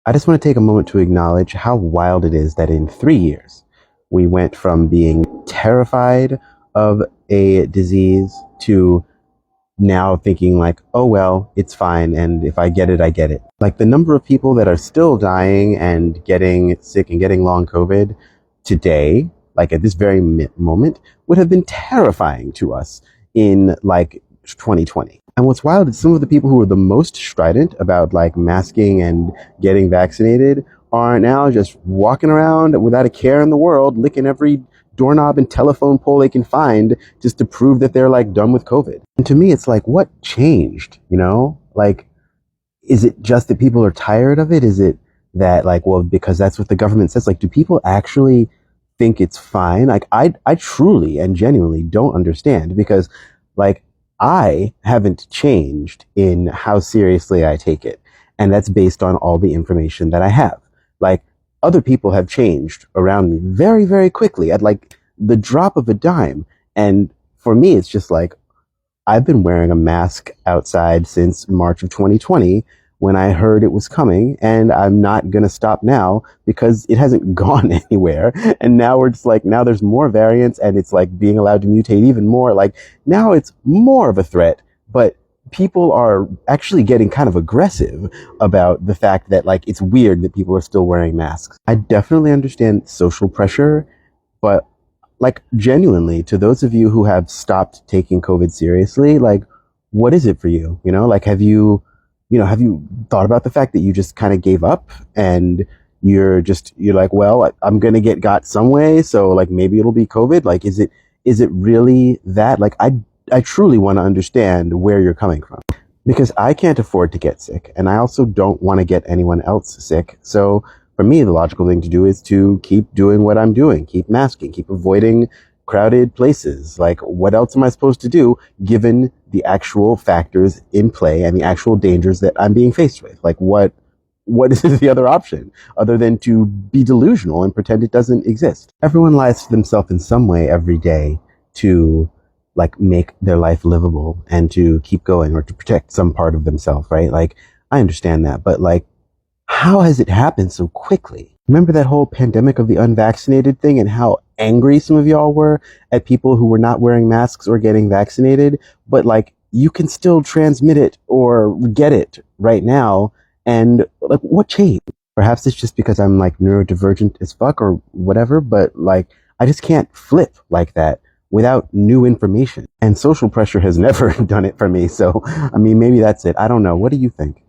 I just want to take a moment to acknowledge how wild it is that in 3 years, we went from being terrified of a disease to now thinking like, oh, well, it's fine. And if I get it, I get it. Like the number of people that are still dying and getting sick and getting long COVID today, like at this very moment, would have been terrifying to us in like 2020. And what's wild is some of the people who were the most strident about like masking and getting vaccinated are now just walking around without a care in the world, licking every doorknob and telephone pole they can find just to prove that they're like done with COVID. And to me, it's like, what changed? You know, like, is it just that people are tired of it? Is it that like, well, because that's what the government says? Like, do people actually think it's fine? Like, I truly and genuinely don't understand because like, I haven't changed in how seriously I take it. And that's based on all the information that I have. Like, other people have changed around me very, very quickly at like the drop of a dime. And for me, it's just like, I've been wearing a mask outside since March of 2020 when I heard it was coming, and I'm not going to stop now because it hasn't gone anywhere. And now we're just like, now there's more variants and it's like being allowed to mutate even more. Like now it's more of a threat, but people are actually getting kind of aggressive about the fact that like it's weird that people are still wearing masks. I definitely understand social pressure, but like genuinely, to those of you who have stopped taking COVID seriously, like what is it for you? You know, like have you thought about the fact that you just kind of gave up and you're like, well, I'm going to get got some way. So like maybe it'll be COVID. Like, is it really that? Like, I truly want to understand where you're coming from because I can't afford to get sick and I also don't want to get anyone else sick. So for me, the logical thing to do is to keep doing what I'm doing, keep masking, keep avoiding crowded places. Like, what else am I supposed to do given the actual factors in play and the actual dangers that I'm being faced with? Like, what is the other option other than to be delusional and pretend it doesn't exist? Everyone lies to themselves in some way every day to like make their life livable and to keep going or to protect some part of themselves, right? Like, I understand that, but like, how has it happened so quickly? Remember that whole pandemic of the unvaccinated thing and how angry some of y'all were at people who were not wearing masks or getting vaccinated? But like, you can still transmit it or get it right now. And like, what changed? Perhaps it's just because I'm like neurodivergent as fuck or whatever, but like, I just can't flip like that without new information. And social pressure has never done it for me. So, I mean, maybe that's it. I don't know. What do you think?